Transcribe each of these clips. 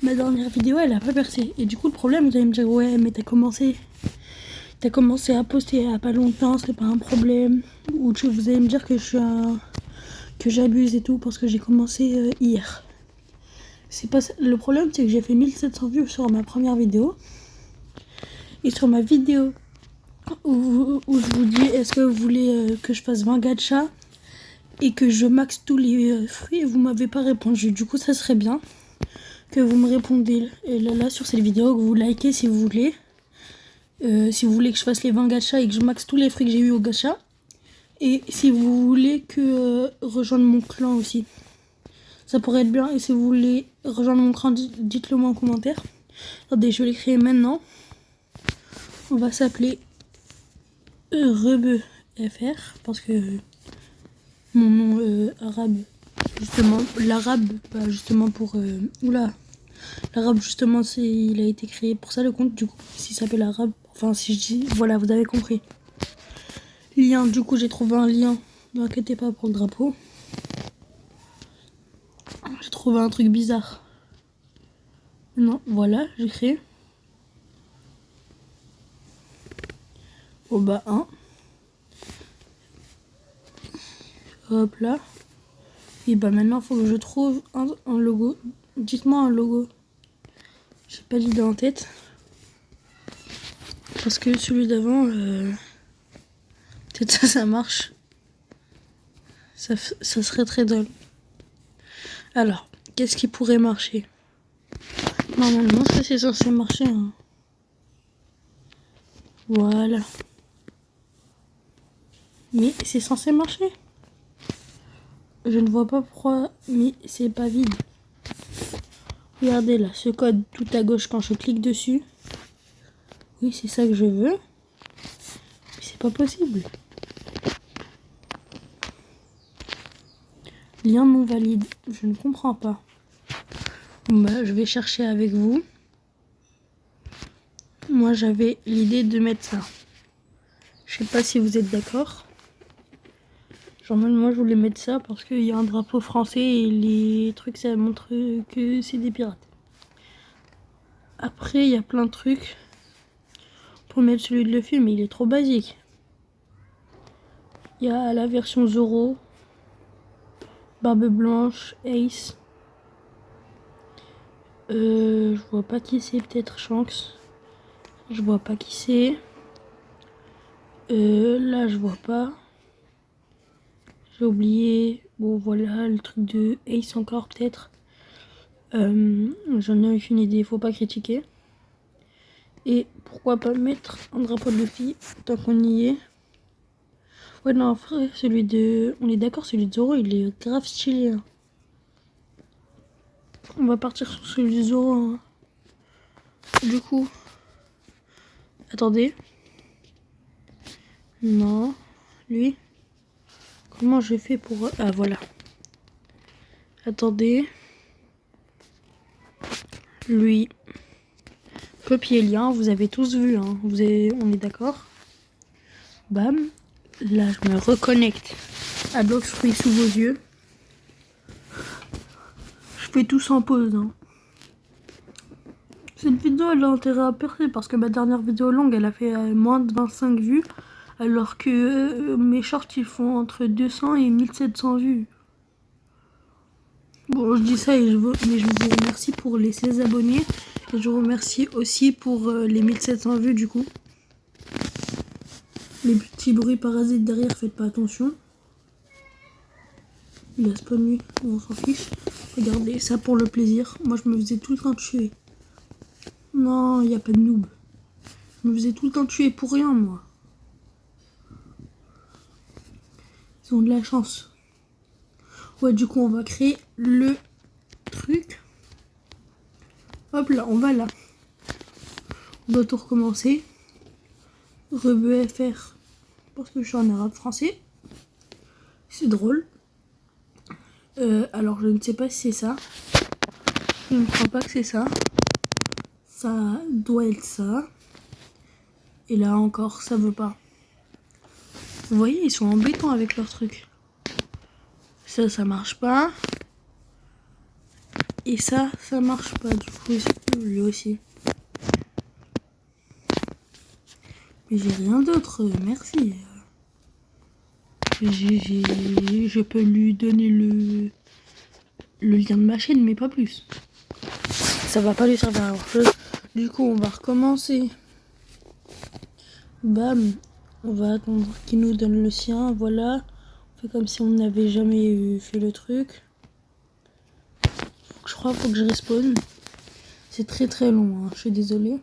ma dernière vidéo elle a pas percé. Et du coup le problème, vous allez me dire ouais mais t'as commencé à poster il y a pas longtemps, c'est pas un problème. Ou vous allez me dire que que j'abuse et tout parce que j'ai commencé hier. C'est pas ça. Le problème c'est que j'ai fait 1700 vues sur ma première vidéo. Et sur ma vidéo où je vous dis est-ce que vous voulez que je fasse 20 gachas et que je max tous les fruits, et vous m'avez pas répondu. Du coup ça serait bien que vous me répondez là sur cette vidéo, que vous likez si vous voulez. Si vous voulez que je fasse les 20 gachas et que je max tous les fruits que j'ai eu au gacha. Et si vous voulez que rejoindre mon clan aussi. Ça pourrait être bien. Et si vous voulez rejoindre mon clan, dites-le moi en commentaire. Attendez, je vais l'écrire maintenant. On va s'appeler RebeFR parce que mon nom arabe, justement, l'arabe, pas justement pour... oula, l'arabe justement, il a été créé pour ça le compte, du coup, s'il s'appelle arabe, enfin si je dis, voilà, vous avez compris. Lien, du coup j'ai trouvé un lien, ne vous inquiétez pas pour le drapeau. J'ai trouvé un truc bizarre. Non, voilà, j'ai créé. Au bas 1. Hop là. Et bah maintenant, il faut que je trouve un logo. Dites-moi un logo. J'ai pas d'idée en tête. Parce que celui d'avant, peut-être ça marche. Ça serait très drôle. Alors, qu'est-ce qui pourrait marcher? Normalement, ça c'est censé marcher. Hein. Voilà. Mais c'est censé marcher. Je ne vois pas pourquoi, mais c'est pas vide. Regardez là, ce code tout à gauche quand je clique dessus. Oui, c'est ça que je veux. Mais c'est pas possible. Lien non valide. Je ne comprends pas. Bah, je vais chercher avec vous. Moi, j'avais l'idée de mettre ça. Je sais pas si vous êtes d'accord. Genre, moi, je voulais mettre ça parce qu'il y a un drapeau français et les trucs, ça montre que c'est des pirates. Après, il y a plein de trucs pour mettre celui de Luffy, mais il est trop basique. Il y a la version Zoro, Barbe Blanche, Ace. Je vois pas qui c'est, peut-être Shanks. Je vois pas qui c'est. Là, je vois pas. J'ai oublié. Bon, voilà, le truc de Ace encore, peut-être. J'en ai aucune idée, faut pas critiquer. Et pourquoi pas mettre un drapeau de Luffy, tant qu'on y est. Ouais, non, frère, celui de... On est d'accord, celui de Zoro, il est grave stylé. Hein. On va partir sur celui de Zoro. Hein. Du coup... Attendez. Non. Lui. Comment j'ai fait pour... Ah, voilà. Attendez. Lui. Copier lien, vous avez tous vu. Hein. On est d'accord. Bam. Là, je me reconnecte à Blox Fruits sous vos yeux. Je fais tout sans pause. Hein. Cette vidéo, elle a intérêt à percer parce que ma dernière vidéo longue, elle a fait moins de 25 vues. Alors que mes shorts, ils font entre 200 et 1700 vues. Bon, je dis ça, mais je vous remercie pour les 16 abonnés. Et je vous remercie aussi pour les 1700 vues, du coup. Les petits bruits parasites derrière, faites pas attention. Il a spawn lui, on s'en fiche. Regardez, ça pour le plaisir. Moi, je me faisais tout le temps tuer. Non, il n'y a pas de noob. Je me faisais tout le temps tuer pour rien, moi. Ils ont de la chance. Ouais, du coup, on va créer le truc. Hop là, on va là. On doit tout recommencer. RebeFR. Parce que je suis en arabe français. C'est drôle. Alors, je ne sais pas si c'est ça. Je ne crois pas que c'est ça. Ça doit être ça. Et là encore, ça veut pas. Vous voyez, ils sont embêtants avec leur truc. Ça marche pas. Et ça marche pas du coup, lui aussi. Mais j'ai rien d'autre, merci. Je peux lui donner le lien de ma chaîne, mais pas plus. Ça va pas lui servir à grand chose. Du coup, on va recommencer. Bam. On va attendre qu'il nous donne le sien. Voilà. On fait comme si on n'avait jamais fait le truc. Je crois qu'il faut que je respawn. C'est très très long, hein. Je suis désolée.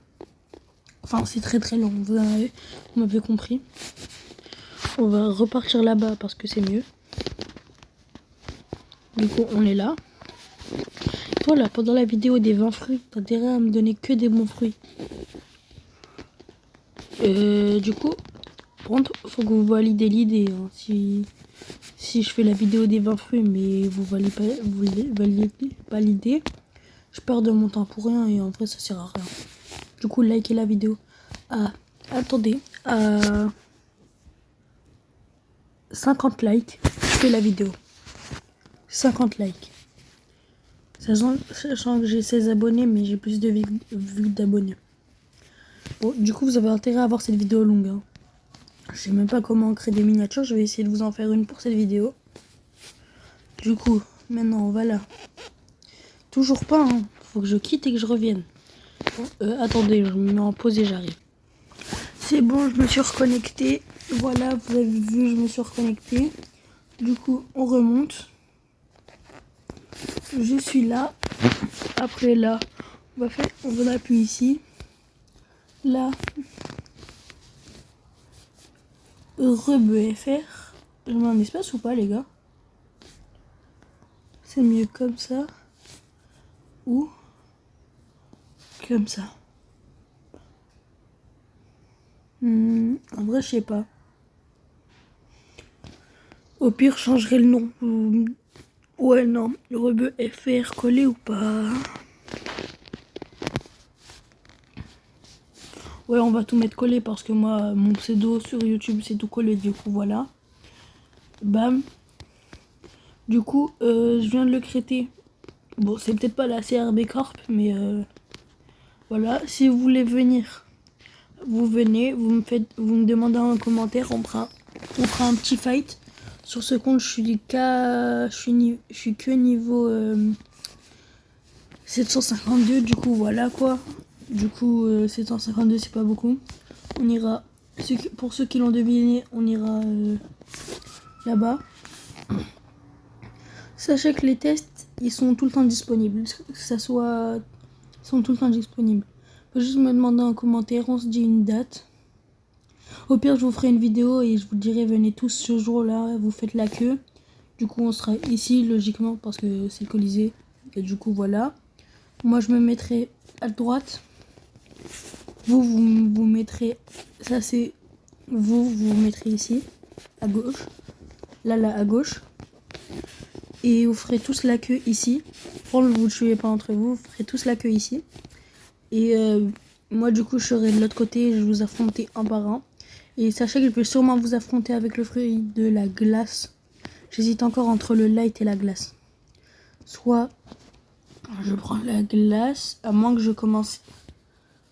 Enfin, c'est très très long. Vous m'avez compris. On va repartir là-bas parce que c'est mieux. Du coup, on est là. Toi, là, pendant la vidéo des 20 fruits, t'as intérêt à me donner que des bons fruits. Du coup, faut que vous validez l'idée. Hein. Si je fais la vidéo des 20 fruits, mais vous validez pas l'idée, je perds de mon temps pour rien et en vrai, ça sert à rien. Du coup, likez la vidéo. Attendez, 50 likes, je fais la vidéo. 50 likes. Sachant que j'ai 16 abonnés, mais j'ai plus de vues d'abonnés. Bon, du coup, vous avez intérêt à avoir cette vidéo longue. Hein. Je sais même pas comment créer des miniatures. Je vais essayer de vous en faire une pour cette vidéo. Du coup, maintenant, voilà. Toujours pas, hein. Faut que je quitte et que je revienne. Bon, attendez, je me mets en pause et j'arrive. C'est bon, je me suis reconnecté. Voilà, vous avez vu, je me suis reconnecté. Du coup, on remonte. Je suis là. Après là, on va appuyer ici. Là. RebeFR. Je mets un espace ou pas, les gars? C'est mieux comme ça. Ou comme ça. En vrai, je sais pas. Au pire, je changerai le nom. Ouais, non. RebeFR collé ou pas? Ouais, on va tout mettre collé parce que moi, mon pseudo sur YouTube, c'est tout collé. Du coup, voilà. Bam. Du coup, je viens de le créer. Bon, c'est peut-être pas la CRB Corp, mais voilà. Si vous voulez venir, vous venez, vous me demandez un commentaire, on fera un petit fight. Sur ce compte, je suis que niveau 752, du coup, voilà quoi. Du coup, 752, c'est pas beaucoup. On ira, pour ceux qui l'ont deviné, on ira là-bas. Sachez que les tests, ils sont tout le temps disponibles. Ils sont tout le temps disponibles. Faut juste me demander en commentaire, on se dit une date. Au pire, je vous ferai une vidéo et je vous dirai, venez tous ce jour-là, vous faites la queue. Du coup, on sera ici, logiquement, parce que c'est le Colisée. Et du coup, voilà. Moi, je me mettrai à droite. Vous mettrez... Ça, c'est... Vous mettrez ici, à gauche. Là, à gauche. Et vous ferez tous la queue ici. Vous ne tuez pas entre vous. Vous ferez tous la queue ici. Et moi, du coup, je serai de l'autre côté. Je vais vous affronter un par un. Et sachez que je vais sûrement vous affronter avec le fruit de la glace. J'hésite encore entre le light et la glace. Soit je prends la glace, à moins que je commence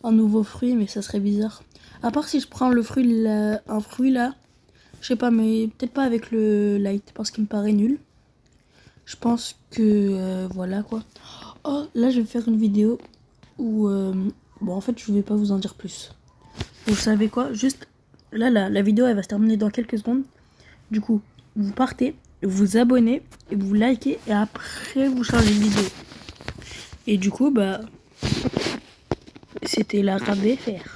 un nouveau fruit, mais ça serait bizarre. À part si je prends un fruit là, je sais pas, mais peut-être pas avec le light, parce qu'il me paraît nul. Je pense que voilà quoi. Oh, là je vais faire une vidéo où... bon, en fait, je vais pas vous en dire plus. Vous savez quoi? Juste... Là, la vidéo, elle va se terminer dans quelques secondes. Du coup, vous partez, vous abonnez, et vous likez, et après, vous changez de vidéo. Et du coup, bah... C'était la RabeFR.